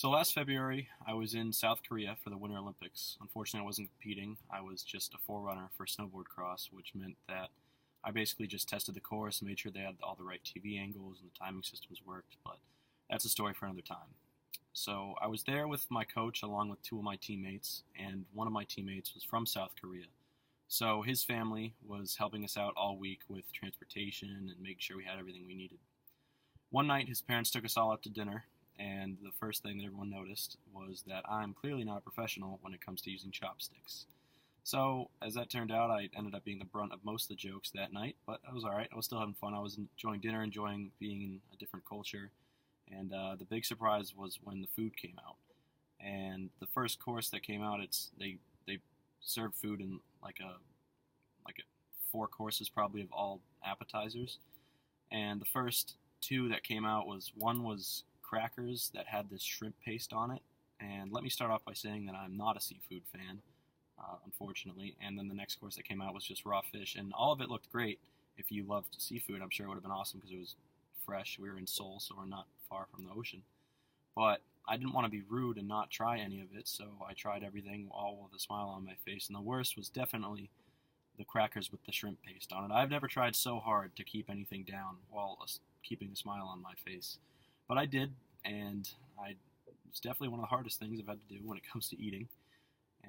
So last February, I was in South Korea for the Winter Olympics. Unfortunately, I wasn't competing. I was just a forerunner for snowboard cross, which meant that I basically just tested the course, made sure they had all the right TV angles and the timing systems worked, but that's a story for another time. So I was there with my coach along with two of my teammates, and one of my teammates was from South Korea. So his family was helping us out all week with transportation and making sure we had everything we needed. One night, his parents took us all out to dinner, and the first thing that everyone noticed was that I'm clearly not a professional when it comes to using chopsticks. So, as that turned out, I ended up being the brunt of most of the jokes that night, but I was alright. I was still having fun. I was enjoying dinner, enjoying being in a different culture, and the big surprise was when the food came out. And the first course that came out, they served food in like a four courses probably of all appetizers, and the first two that came out was one was crackers that had this shrimp paste on it. And let me start off by saying that I'm not a seafood fan, unfortunately. And then the next course that came out was just raw fish, and all of it looked great. If you loved seafood, I'm sure it would have been awesome because it was fresh. We were in Seoul, so we're not far from the ocean. But I didn't want to be rude and not try any of it, so I tried everything, all with a smile on my face. And the worst was definitely the crackers with the shrimp paste on it. I've never tried so hard to keep anything down while keeping a smile on my face. But I did, and it's definitely one of the hardest things I've had to do when it comes to eating.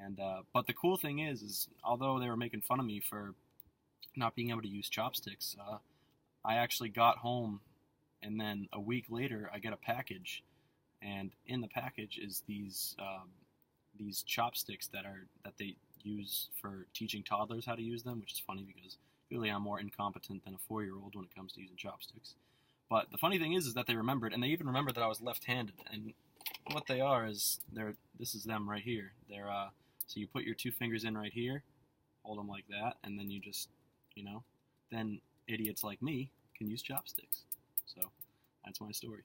And but the cool thing is although they were making fun of me for not being able to use chopsticks, I actually got home, and then a week later I get a package, and in the package is these chopsticks that they use for teaching toddlers how to use them, which is funny because really I'm more incompetent than a 4-year-old when it comes to using chopsticks. But the funny thing is that they remembered, and they even remembered that I was left-handed. And what they are is this is them right here. So you put your two fingers in right here, hold them like that, and then you just, then idiots like me can use chopsticks. So that's my story.